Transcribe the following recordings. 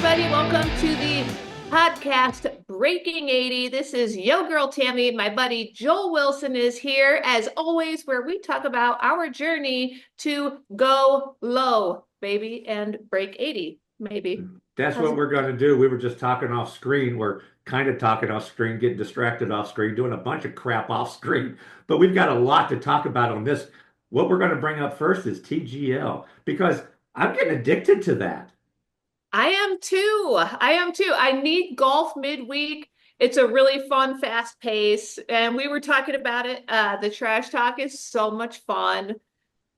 everybody. Welcome to the podcast Breaking 80. This is Yo Girl Tammy. My buddy Joel Wilson is here, as always, where we talk about our journey to go low, baby, and break 80, maybe. That's How's what it? we're going to do. We were just talking off screen. We're kind of talking off screen, getting distracted off screen, doing a bunch of crap off screen. But we've got a lot to talk about on this. What we're going to bring up first is TGL because I'm getting addicted to that. I am too. I am too. I need golf midweek. It's a really fun, fast pace. And we were talking about it. The trash talk is so much fun.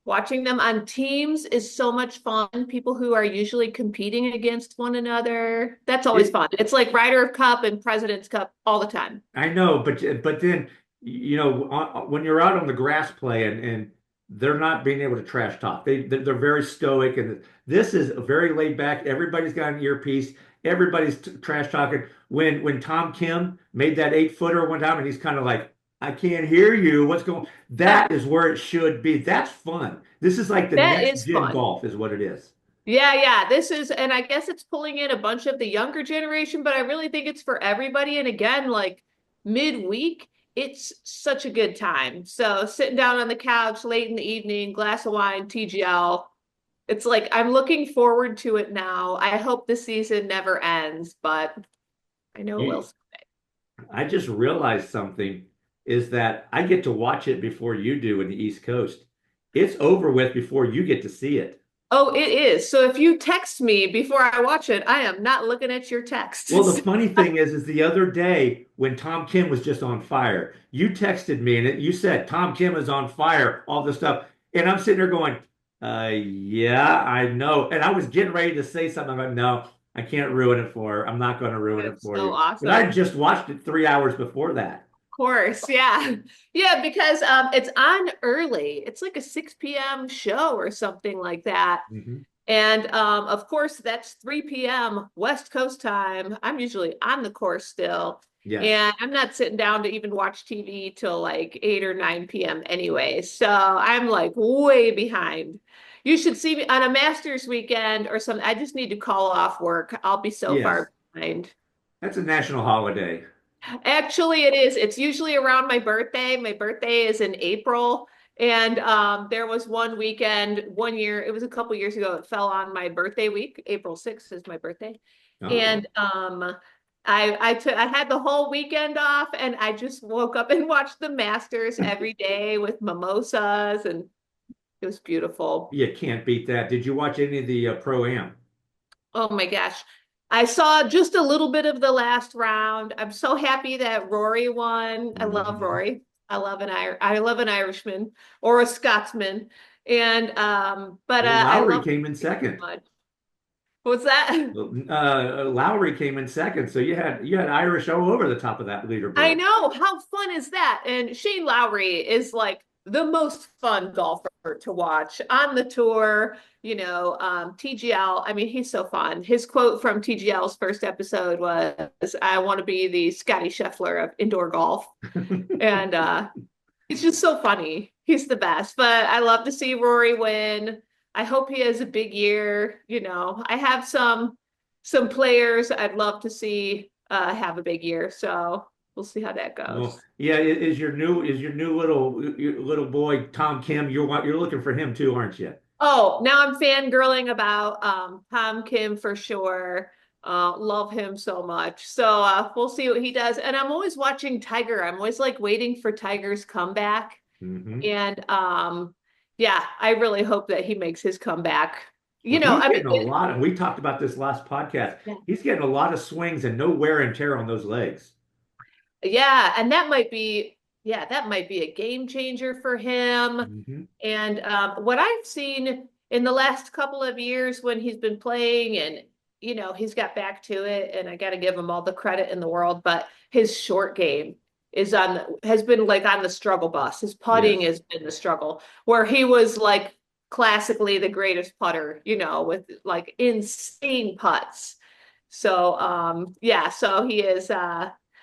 Watching them on teams is so much fun. People who are usually competing against one another. That's always It, fun. It's like Ryder Cup and President's Cup all the time. I know, but then when you're out on the grass playing and they're not being able to trash talk. They're very stoic, and this is very laid back. Everybody's got an earpiece. Everybody's trash talking. When Tom Kim made that 8-footer one time, and he's kind of like, "I can't hear you. What's going?" That is where it should be. That's fun. This is like the That next is gen fun. golf, is what it is. Yeah, yeah. This is, and I guess it's pulling in a bunch of the younger generation, but I really think it's for everybody. And again, like midweek, it's such a good time. So sitting down on the couch late in the evening, glass of wine, TGL. It's like I'm looking forward to it now. I hope the season never ends, but I know it will. You, I just realized something is that I get to watch it before you do in the East Coast. It's over with before you get to see it. Oh, it is. So if you text me before I watch it, I am not looking at your Well, the texts. funny thing is the other day when Tom Kim was just on fire, you texted me and you said Tom Kim is on fire, all this stuff, and I'm sitting there going, yeah, I know. And I was getting ready to say something. I'm like, no, I can't ruin it for her. I'm not going to ruin it It's for so you. But I awesome. just watched it 3 hours before that. Course, yeah. Yeah, because it's on early. It's like a 6 p.m. show or something like that. Hmm. And of course, that's 3 p.m. West Coast time. I'm usually on the course still. Yes. And I'm not sitting down to even watch TV till like 8 or 9 p.m. anyway. So I'm like way behind. You should see me on a Masters weekend or something. I just need to call off work. I'll be so Yes. far behind. That's a national holiday. Actually, it is. It's usually around my birthday. My birthday is in April. And there was one weekend, one year, it was a couple years ago, it fell on my birthday week. April 6th is my birthday. Oh. And I had the whole weekend off and I just woke up and watched the Masters every day with mimosas and it was beautiful. You can't beat that. Did you watch any of the Pro-Am? Oh my gosh. I saw just a little bit of the last round. I'm so happy that Rory won. I love Mhm. Rory. I love an Irishman or a Scotsman. And but Well, I Lowry love came in it so second. much. What's that? Lowry came in second, so you had Irish all over the top of that I leaderboard. know. How fun is that? And Shane Lowry is like the most fun golfer to watch on the tour, TGL. I mean, he's so fun. His quote from TGL's first episode was, I want to be the Scotty Scheffler of indoor golf. And he's just so funny. He's the best. But I love to see Rory win. I hope he has a big year. I have some players I'd love to see have a big year. So we'll see how that Well, goes. yeah, is your new little boy Tom Kim? You're looking for him too, aren't you? Oh, now I'm fangirling about Tom Kim for sure. Love him so much. So we'll see what he does. And I'm always watching Tiger. I'm always like waiting for Tiger's comeback. Hmm. And yeah, I really hope that he makes his comeback. Well, he's I mean, getting a lot, and we talked about this last podcast. yeah, He's getting a lot of swings and no wear and tear on those legs. yeah, and that might be a game changer for him. Hmm. And what I've seen in the last couple of years when he's been playing and he's got back to it and I got to give him all the credit in the world, but his short game has been like on the struggle bus. His putting Yes. has been the struggle where he was like classically the greatest putter, with like insane putts. So yeah, so he is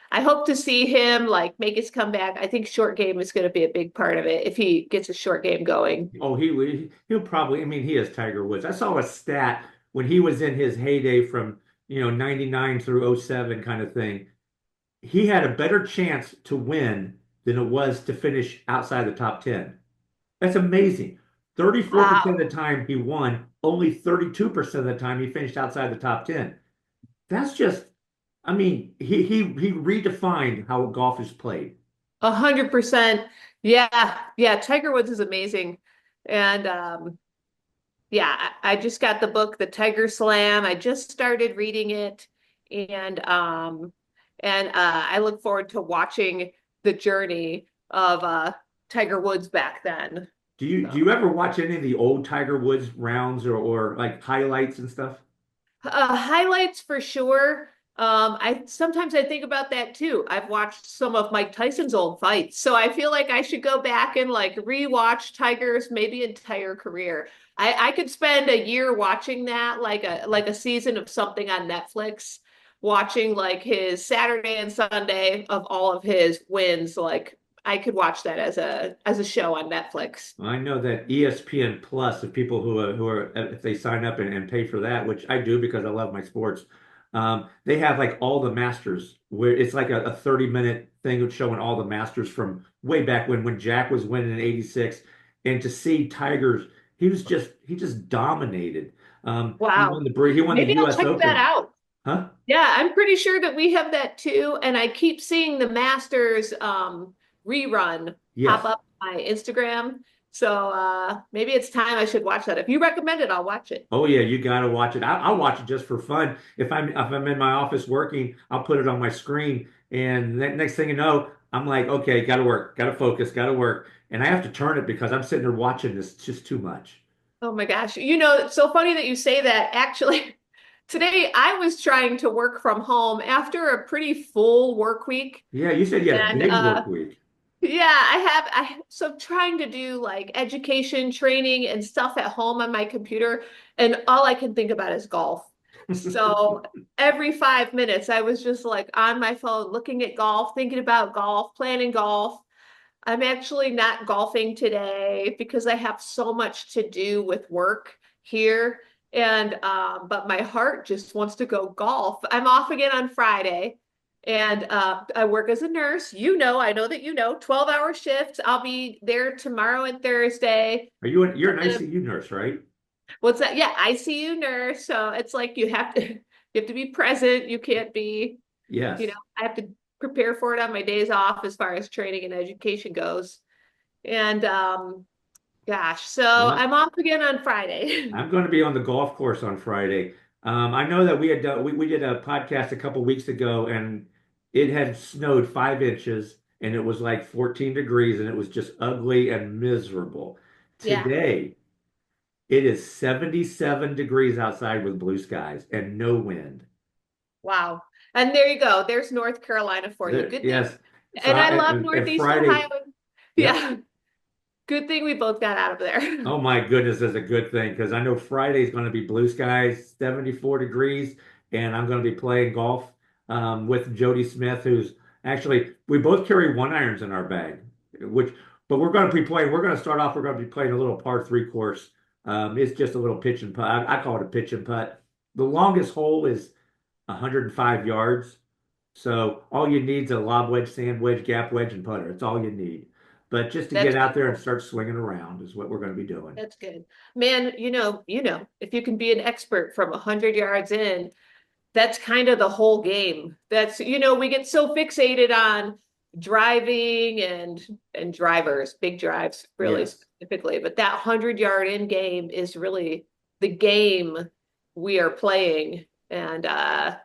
I hope to see him like make his comeback. I think short game is going to be a big part of it if he gets a short game going. Oh, he'll probably. I mean, he is Tiger Woods. I saw a stat when he was in his heyday from 99 through '07 kind of thing, he had a better chance to win than it was to finish outside the top 10. That's amazing. 34% of Wow. the time he won, only 32% of the time he finished outside the top 10. That's just, I mean, he redefined how golf is played. 100%. Yeah. Yeah. Tiger Woods is amazing. And yeah, I just got the book, The Tiger Slam. I just started reading it. And I look forward to watching the journey of Tiger Woods back then. Do you ever watch any of the old Tiger Woods rounds or like highlights and stuff? Highlights for sure. I sometimes I think about that too. I've watched some of Mike Tyson's old fights, so I feel like I should go back and like rewatch Tiger's maybe entire career. I could spend a year watching that, like a season of something on Netflix, watching like his Saturday and Sunday of all of his wins. Like I could watch that as a show on Netflix. I know that ESPN Plus, if people who are if they sign up and pay for that, which I do because I love my sports, they have like all the Masters where it's like a 30-minute thing of showing all the Masters from way back when Jack was winning in '86, and to see Tigers, he just dominated. Wow. He won the Maybe I'll U.S. check that Open, out. huh? Yeah, I'm pretty sure that we have that too. And I keep seeing the Masters rerun pop Yes. up on my Instagram. So maybe it's time I should watch that. If you recommend it, I'll watch it. Oh yeah, you got to watch it. I'll watch it just for fun. If I'm in my office working, I'll put it on my screen, and next thing you know, I'm like, okay, got to work, got to focus, got to work, and I have to turn it because I'm sitting there watching this. It's just too much. Oh my gosh. You know, it's so funny that you say that. Actually, today I was trying to work from home after a pretty full work week. Yeah, you said you had a And big work week. yeah, so I'm trying to do like education training and stuff at home on my computer, and all I can think about is golf. So every 5 minutes, I was just like on my phone looking at golf, thinking about golf, planning golf. I'm actually not golfing today because I have so much to do with work here. And but my heart just wants to go golf. I'm off again on Friday. And I work as a nurse. I know that 12-hour shifts. I'll be there tomorrow and Thursday. You're an And then, ICU nurse, right? what's that? Yeah, ICU nurse. So it's like you have to be present. You can't be, Yes. I have to prepare for it on my days off as far as training and education goes. And gosh, so Well, I'm off again on Friday. I'm going to be on the golf course on Friday. I know that we did a podcast a couple weeks ago, and it had snowed 5 inches, and it was like 14 degrees, and it was just ugly and miserable. Yeah. Today, it is 77 degrees outside with blue skies and no wind. Wow. And there you go. There's North Carolina for you. Good thing. Yes. So And I love and Northeast Ohio. Friday, yep. Yeah. Good thing we both got out of there. Oh my goodness, that's a good thing because I know Friday is going to be blue skies, 74 degrees, and I'm going to be playing golf with Jody Smith, who's actually we both carry one irons in our bag, which but we're going to be playing. We're going to start off. We're going to be playing a little par three course. It's just a little pitch and putt. I call it a pitch and putt. The longest hole is 105 yards, so all you need is a lob wedge, sand wedge, gap wedge, and putter. It's all you need. But just to get That's out there and cool. start swinging around is what we're going to be doing. That's good. Man, if you can be an expert from 100 yards in, that's kind of the whole game. We get so fixated on driving and drivers, big drives really Yes. specifically, but that 100-yard in game is really the game we are playing. And a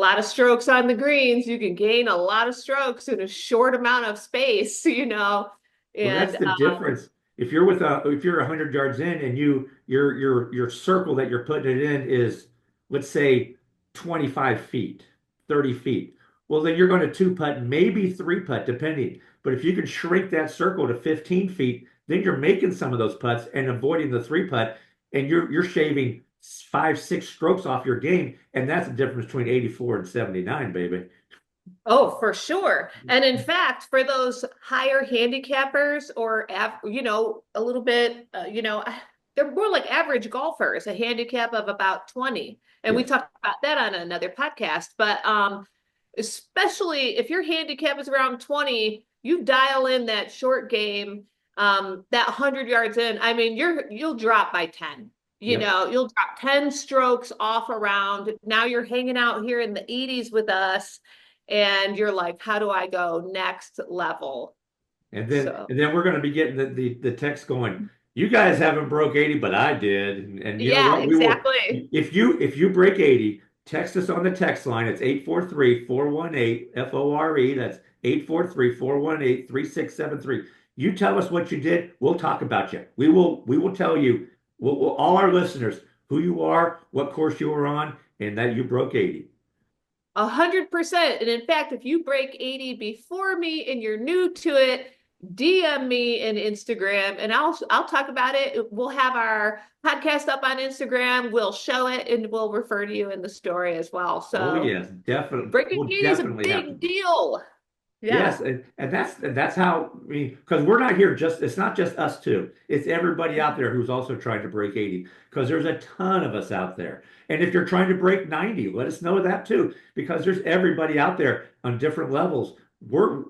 lot of strokes on the greens. You can gain a lot of strokes in a short amount of space, Well, that's And the difference. If you're 100 yards in and your circle that you're putting it in is, let's say, 25 feet, 30 feet. Well, then you're going to two putt, maybe three putt, depending. But if you can shrink that circle to 15 feet, then you're making some of those putts and avoiding the three putt, and you're shaving 5, 6 strokes off your game, and that's the difference between 84 and 79, baby. Oh, for sure. And in fact, for those higher handicappers or, a little bit, they're more like average golfers, a handicap of about 20. And we Yes. talked about that on another podcast. But especially if your handicap is around 20, you dial in that short game, that 100 yards in. I mean, you'll drop by 10. You Yep. know, you'll drop 10 strokes off around. Now you're hanging out here in the 80s with us, and you're like, how do I go next level? So, And then we're going to be getting the text going. You guys haven't broke 80, but I did. And you know yeah, what? We will. exactly. If you break 80, text us on the text line. It's 843-418 FORE. That's 843-418-3673. You tell us what you did. We'll talk about you. We will tell you, all our listeners, who you are, what course you were on, and that you broke 80. 100%. And in fact, if you break 80 before me and you're new to it, DM me in Instagram and I'll talk about it. We'll have our podcast up on Instagram. We'll show it and we'll refer to you in the story as well. Oh So yes, definitely. breaking We'll 80 is a definitely have to. big deal. Yeah, Yes, and that's how, I mean, because we're not here just, it's not just us two. It's everybody out there who's also trying to break 80, because there's a ton of us out there. And if you're trying to break 90, let us know that too, because there's everybody out there on different levels. We're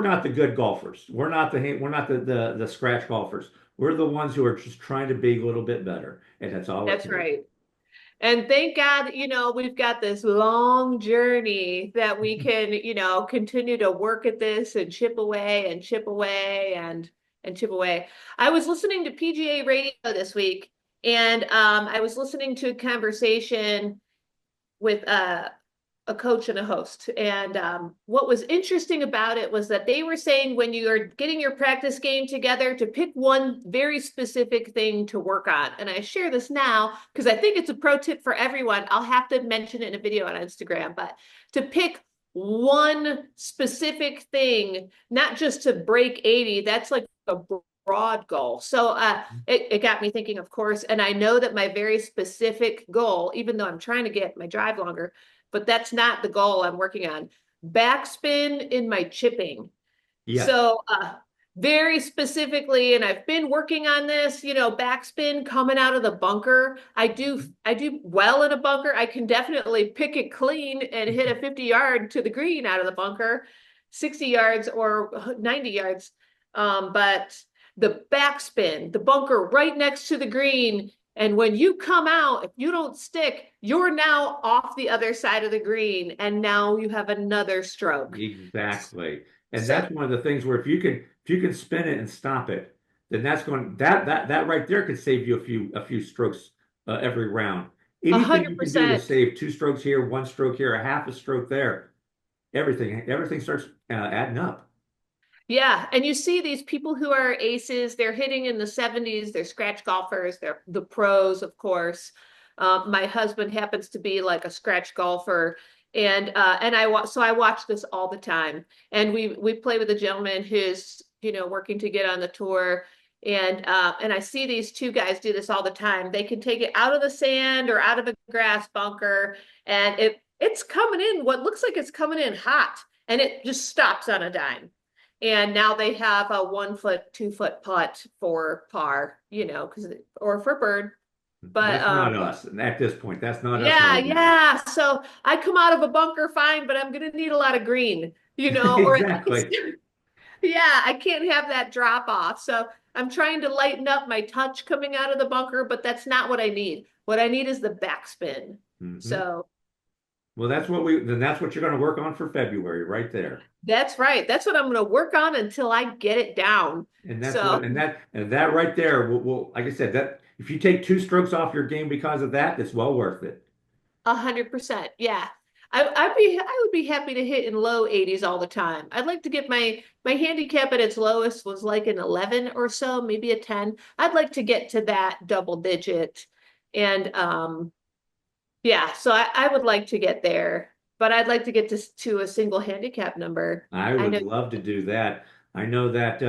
not the good golfers. We're not the scratch golfers. We're the ones who are just trying to be a little bit better. And that's all it that's takes. right. And thank God, we've got this long journey that we can, continue to work at this and chip away and chip away and chip away. I was listening to PGA radio this week, and I was listening to a conversation with a coach and a host. And what was interesting about it was that they were saying when you're getting your practice game together to pick one very specific thing to work on. And I share this now because I think it's a pro tip for everyone. I'll have to mention it in a video on Instagram, but to pick one specific thing, not just to break 80, that's like a broad goal. So it got me thinking, of course, and I know that my very specific goal, even though I'm trying to get my drive longer, but that's not the goal I'm working on. Backspin in my chipping. Yes. So very specifically, and I've been working on this, backspin coming out of the bunker. I do well in a bunker. I can definitely pick it clean and hit a 50-yard to the green out of the bunker, 60 yards or 90 yards. But the backspin, the bunker right next to the green, and when you come out, if you don't stick, you're now off the other side of the green, and now you have another stroke. Exactly. And So that's one of the things where if you can spin it and stop it, then that's going that right there could save you a few strokes every round. a Anything hundred you can do to percent. save two strokes here, one stroke here, a half a stroke there, everything starts adding up. Yeah, and you see these people who are aces, they're hitting in the 70s, they're scratch golfers, they're the pros, of course. My husband happens to be like a scratch golfer, and I watch this all the time. And we play with a gentleman who's, working to get on the tour. And I see these two guys do this all the time. They can take it out of the sand or out of a grass bunker, and it's coming in what looks like it's coming in hot, and it just stops on a dime. And now they have a 1 foot, 2 foot putt for par, because or for bird. But That's not us. And at this point, that's not us yeah, right now. yeah. So I come out of a bunker fine, but I'm gonna need a lot of green, or at least, Exactly. yeah, I can't have that drop off. So I'm trying to lighten up my touch coming out of the bunker, but that's not what I need. What I need is the backspin. Hmm. So Well, then that's what you're going to work on for February right there. that's right. That's what I'm gonna work on until I get it down. And that's So what, and that right there will, like I said, that if you take two strokes off your game because of that, it's well worth it. 100%. Yeah. I would be happy to hit in low 80s all the time. I'd like to get my handicap at its lowest was like an 11 or so, maybe a 10. I'd like to get to that double digit. And yeah, so I would like to get there, but I'd like to get to a single handicap number. I I would know. love to do that. I know that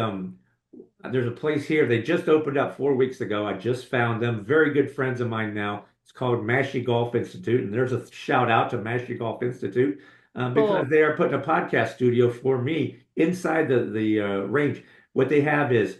there's a place here. They just opened up 4 weeks ago. I just found them. Very good friends of mine now. It's called Mashie Golf Institute, and there's a shout out to Mashie Golf Institute because Cool. they are putting a podcast studio for me inside the range. What they have is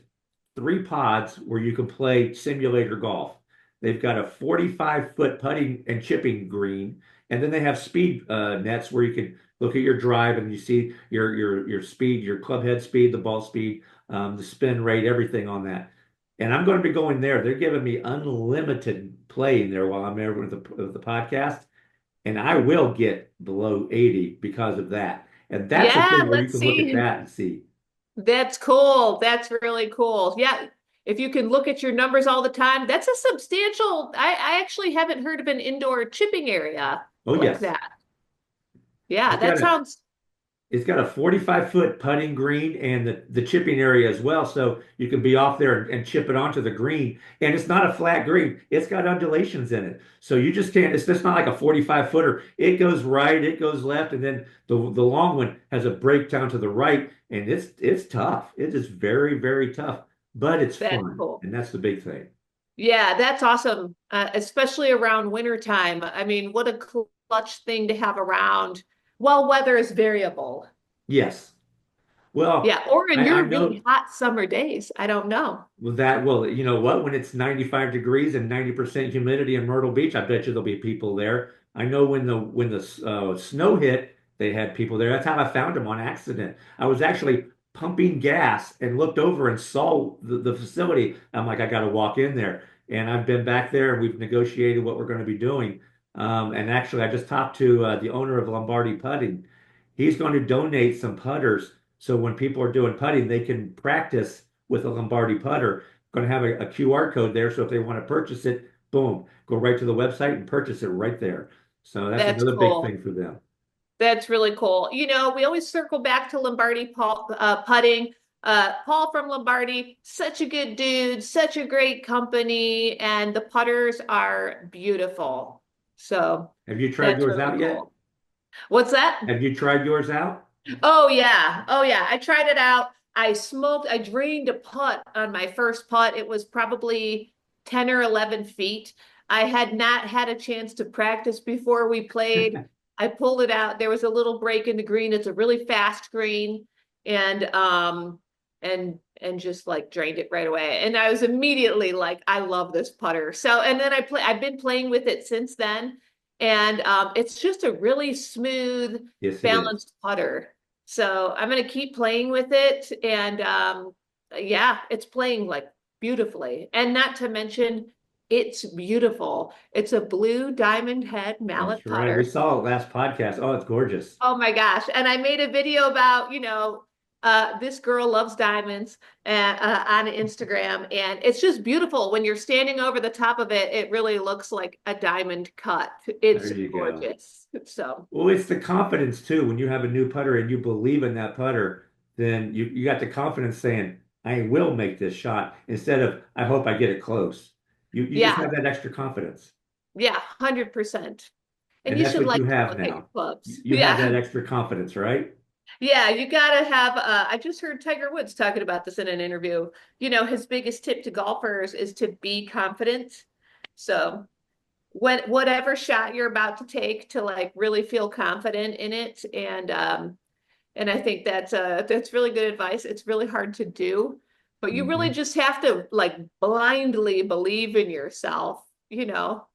three pods where you can play simulator golf. They've got a 45-foot putting and chipping green, and then they have speed nets where you can look at your drive and you see your speed, your club head speed, the ball speed, the spin rate, everything on that. And I'm going to be going there. They're giving me unlimited playing there while I'm there with the podcast, and I will get below 80 because of that. And that's a Yeah, thing where you let's can look at see. that and see. That's cool. That's really cool. Yeah. If you can look at your numbers all the time, that's a substantial. I actually haven't heard of an indoor chipping area Oh like yes, that. Yeah, it's that got a sounds, it's got a 45-foot putting green and the chipping area as well. So you can be off there and chip it onto the green. And it's not a flat green. It's got undulations in it. So you just can't, it's just not like a 45 footer. It goes right, it goes left, and then the long one has a break down to the right. And it's tough. It is very, very tough, but it's that's fun. cool. And that's the big thing. Yeah, that's awesome. Especially around winter time. I mean, what a clutch thing to have around. Well, weather is variable. Yes. Well, Yeah, or in I your know. really hot summer days. I don't know. Well, you know what? When it's 95 degrees and 90% humidity in Myrtle Beach, I bet you there'll be people there. I know when the snow hit, they had people there. That's how I found them on accident. I was actually pumping gas and looked over and saw the facility. I'm like, I got to walk in there. And I've been back there and we've negotiated what we're going to be doing. And actually, I just talked to the owner of Lombardi Putting. He's going to donate some putters so when people are doing putting, they can practice with a Lombardi putter. Going to have a QR code there, so if they want to purchase it, boom, go right to the website and purchase it right there. So that's That's another big cool. thing for them. That's really cool. You know, we always circle back to Lombardi putting. Paul from Lombardi, such a good dude, such a great company, and the putters are beautiful. So Have you tried that's yours really out yet? cool. What's that? Have you tried yours out? Oh yeah. Oh yeah. I tried it out. I drained a putt on my first putt. It was probably 10 or 11 feet. I had not had a chance to practice before we played. I pulled it out. There was a little break in the green. It's a really fast green and just like drained it right away. And I was immediately like, I love this putter. So and then I've been playing with it since then. And it's just a really smooth, Yes, it is. balanced putter. So I'm gonna keep playing with it, and yeah, it's playing like beautifully. And not to mention, it's beautiful. It's a blue diamond head mallet That's right. We putter. saw it last podcast. Oh, it's gorgeous. Oh my gosh. And I made a video about, you know, this girl loves diamonds on Instagram. And it's just beautiful. When you're standing over the top of it, it really looks like a diamond cut. There It's you go. gorgeous. So, Well, it's the confidence too. When you have a new putter and you believe in that putter, then you got the confidence saying, I will make this shot instead of I hope I get it close. You just yeah, have that extra confidence. yeah, 100%. And And you that's should what you like to have look at your now. clubs. You have that Yeah. extra confidence, right? Yeah, you gotta have I just heard Tiger Woods talking about this in an interview. You know, his biggest tip to golfers is to be confident. So when whatever shot you're about to take to like really feel confident in it and I think that's really good advice. It's really hard to do, but you really Hmm. just have to like blindly believe in yourself, you know.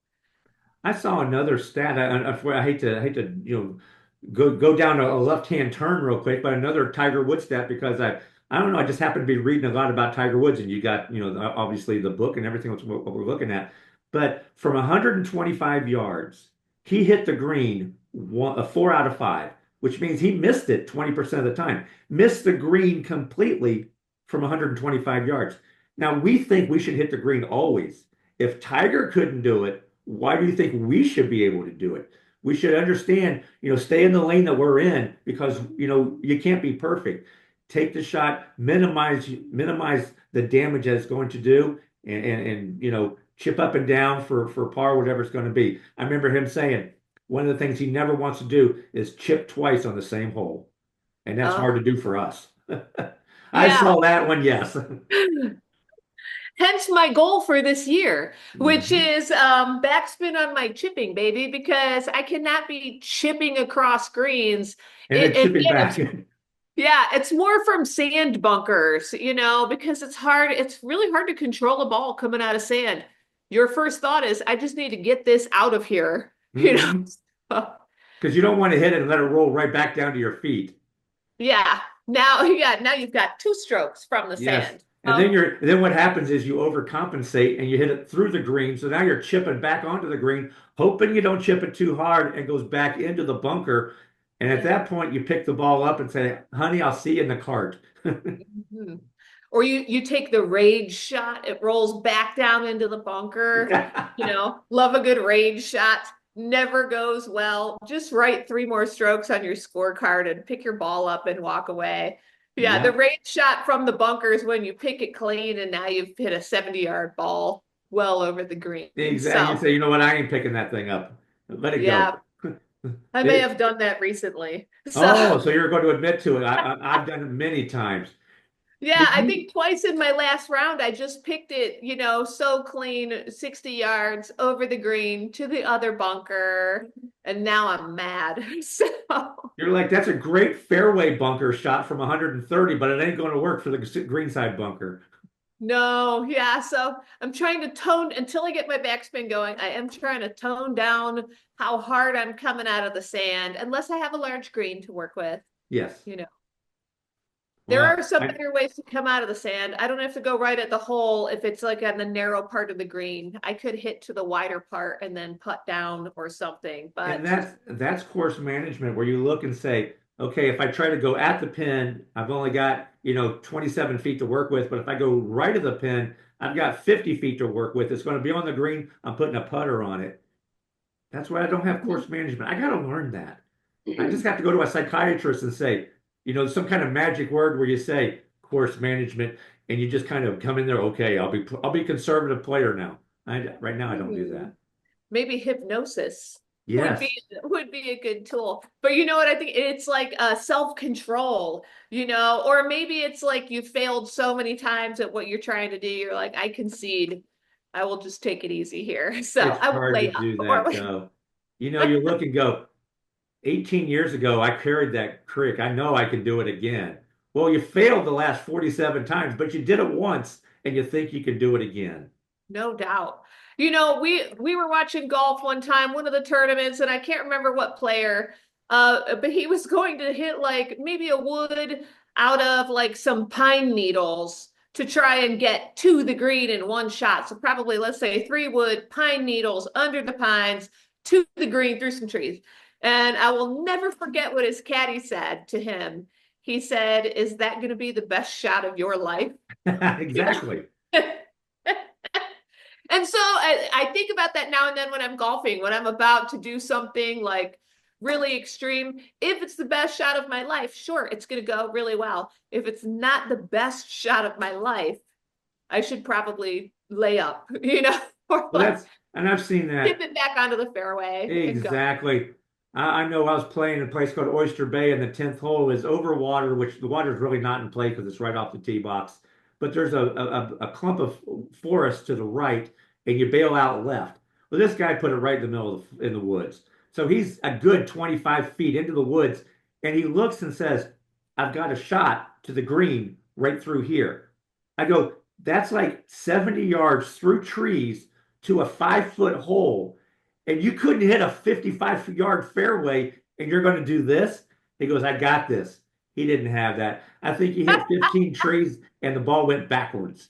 I saw another stat. I hate to go down a left-hand turn real quick, but another Tiger Woods stat because I don't know. I just happened to be reading a lot about Tiger Woods, and you got obviously the book and everything what we're looking at. But from 125 yards, he hit the green a 4 out of 5, which means he missed it 20% of the time. Missed the green completely from 125 yards. Now we think we should hit the green always. If Tiger couldn't do it, why do you think we should be able to do it? We should understand, stay in the lane that we're in because, you can't be perfect. Take the shot, minimize the damage that it's going to do and chip up and down for par, whatever it's going to be. I remember him saying one of the things he never wants to do is chip twice on the same hole. And that's Uh, hard to do for us. I yeah. saw that one, yes. Hence my goal for this year, which Mhm. is backspin on my chipping, baby, because I cannot be chipping across greens. And then And chipping man, back. Yeah, it's more from sand bunkers, because it's really hard to control a ball coming out of sand. Your first thought is, I just need to get this out of here, you know. Hmm. So, Because you don't want to hit it and let it roll right back down to your feet. yeah. Now you've got two strokes from the Yes. sand. And then what happens is you overcompensate and you hit it through the green. So now you're chipping back onto the green, hoping you don't chip it too hard and goes back into the bunker. And at Yeah. that point, you pick the ball up and say, "Honey, I'll see you in the cart." Mhm. Or you take the rage shot, it rolls back down into the bunker. Love a good rage shot. Never goes well. Just write three more strokes on your scorecard and pick your ball up and walk away. Yeah, the Yeah, rage shot from the bunker is when you pick it clean and now you've hit a 70-yard ball well over the green. exactly. You So, say, "You know what? I ain't picking that thing up. Let it go." yeah, I may have done that recently. So, Oh, so you're going to admit to it. I've done it many times. yeah, Did I you? think twice in my last round, I just picked it, so clean, 60 yards over the green to the other bunker, and now I'm mad. So, You're like, that's a great fairway bunker shot from 130, but it ain't going to work for the green side bunker. no, yeah, so I'm trying to tone until I get my backspin going. I am trying to tone down how hard I'm coming out of the sand, unless I have a large green to work with, Yes. you know. There Well, are some better ways to come out of the sand. I don't have to go right at the hole if it's like on the narrow part of the green. I could hit to the wider part and then putt down or something. and But that's course management where you look and say, okay, if I try to go at the pin, I've only got, 27 feet to work with, but if I go right of the pin, I've got 50 feet to work with. It's going to be on the green. I'm putting a putter on it. That's why I don't have course management. I got to learn that. I just have to go to a psychiatrist and say, some kind of magic word where you say course management and you just kind of come in there, okay, I'll be a conservative player now. Right now I don't do hmm, that. maybe hypnosis would be Yes. would be a good tool. But you know what? I think it's like self-control, or maybe it's like you failed so many times at what you're trying to do. You're like, I concede. I will just take it easy here. So It's I will hard to lay up. do Or that though. You look and go, 18 years ago, I carried that crick. I know I can do it again. Well, you failed the last 47 times, but you did it once and you think you can do it again. no doubt. We were watching golf one time, one of the tournaments, and I can't remember what player, but he was going to hit like maybe a wood out of like some pine needles to try and get to the green in one shot. So probably let's say three wood, pine needles under the pines to the green through some trees. And I will never forget what his caddy said to him. He said, "Is that going to be the best shot of your life?" Exactly. And so I think about that now and then when I'm golfing, when I'm about to do something like really extreme. If it's the best shot of my life, sure, it's going to go really well. If it's not the best shot of my life, I should probably lay up, or Well, like and I've seen tip that it back onto the fairway and go. exactly. I know I was playing in a place called Oyster Bay, and the 10th hole is over water, which the water is really not in play because it's right off the tee box. But there's a clump of forest to the right, and you bail out left. Well, this guy put it right in the middle in the woods. So he's a good 25 feet into the woods, and he looks and says, I've got a shot to the green right through here. I go, that's like 70 yards through trees to a 5 foot hole, and you couldn't hit a 55-yard fairway, and you're going to do this? He goes, I got this. He didn't have that. I think he hit 15 trees, and the ball went backwards.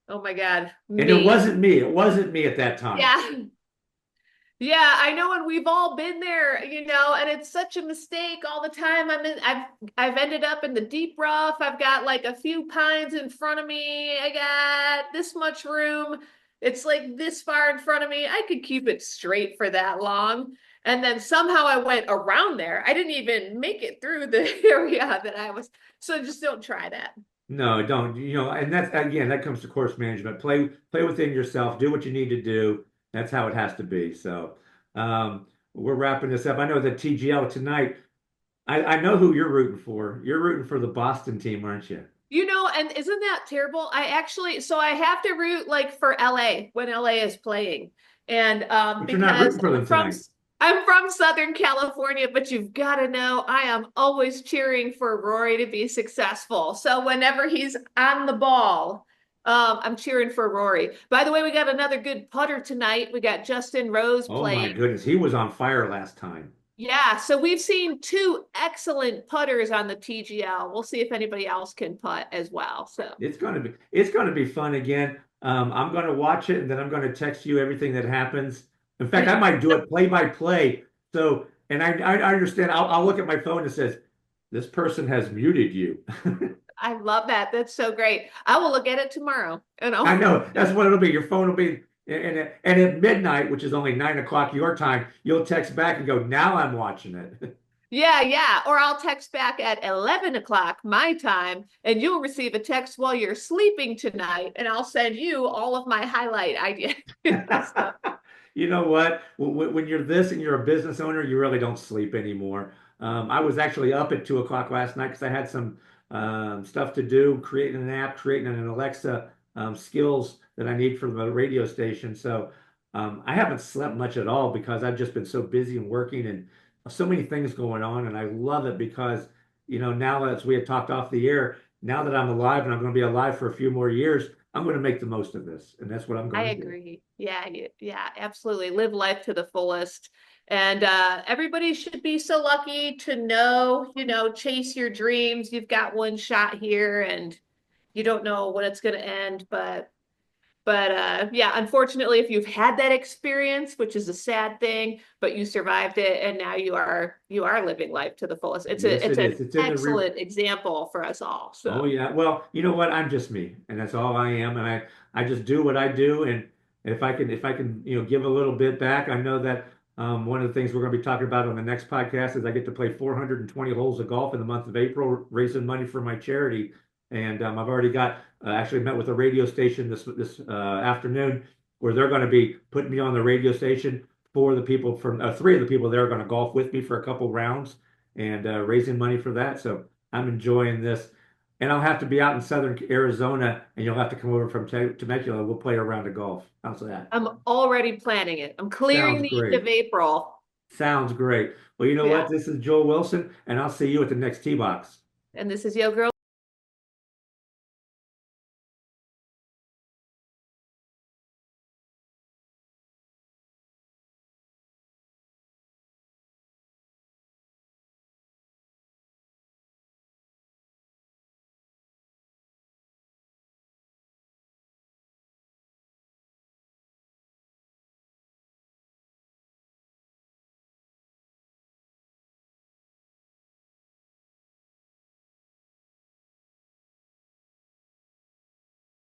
Oh my God, And it me. wasn't me. It wasn't me at that time. Yeah. Yeah, I know, and we've all been there, and it's such a mistake all the time. I've ended up in the deep rough. I've got like a few pines in front of me. I got this much room. It's like this far in front of me. I could keep it straight for that long. And then somehow I went around there. I didn't even make it through the area that I was. So just don't try that. No, don't. And that's again, that comes to course management. Play within yourself. Do what you need to do. That's how it has to be. So, we're wrapping this up. I know that TGL tonight. I know who you're rooting for. You're rooting for the Boston team, aren't you? And isn't that terrible? So I have to root like for LA when LA is playing. And But you're not because rooting for them from tonight. I'm from Southern California, but you've got to know I am always cheering for Rory to be successful. So whenever he's on the ball, I'm cheering for Rory. By the way, we got another good putter tonight. We got Justin Rose Oh my playing. goodness, he was on fire last time. Yeah, so we've seen two excellent putters on the TGL. We'll see if anybody else can putt as well. So It's gonna be fun again. I'm gonna watch it and then I'm gonna text you everything that happens. In fact, I might do it play by play. So, and I understand. I'll look at my phone and it says this person has muted you. I love that. That's so great. I will look at it tomorrow. I know that's what it'll be. Your phone will be, and at midnight, which is only 9 o'clock your time, you'll text back and go, "Now I'm watching it." Yeah, yeah. Or I'll text back at 11 o'clock my time, and you'll receive a text while you're sleeping tonight, and I'll send you all of my highlight ideas. So, You know what? When you're this and you're a business owner, you really don't sleep anymore. I was actually up at 2 o'clock last night because I had some stuff to do, creating an app, creating an Alexa skills that I need for the radio station. So I haven't slept much at all because I've just been so busy and working and so many things going on. And I love it because, now as we had talked off the air, now that I'm alive and I'm going to be alive for a few more years, I'm going to make the most of this. And that's what I'm I going to do. agree. Yeah, yeah, absolutely. Live life to the fullest. And everybody should be so lucky to know, chase your dreams. You've got one shot here and you don't know when it's going to end, but yeah, unfortunately, if you've had that experience, which is a sad thing, but you survived it and now you are living life to the fullest. It's a Yes, it's it an is. It's in the rear. excellent example for us all. Oh So yeah. Well, you know what? I'm just me, and that's all I am. And I just do what I do. And if I can, give a little bit back, I know that one of the things we're going to be talking about on the next podcast is I get to play 420 holes of golf in the month of April, raising money for my charity. And I've already got actually met with a radio station this afternoon where they're going to be putting me on the radio station for the people from three of the people there are going to golf with me for a couple rounds and raising money for that. So I'm enjoying this. And I'll have to be out in southern Arizona, and you'll have to come over from Temecula. We'll play a round of golf. How's that? I'm already planning it. I'm clearing Sounds the end great. of April. Sounds great. Well, you know Yeah. what? This is Joel Wilson, and I'll see you at the next tee box. And this is Yo Girl.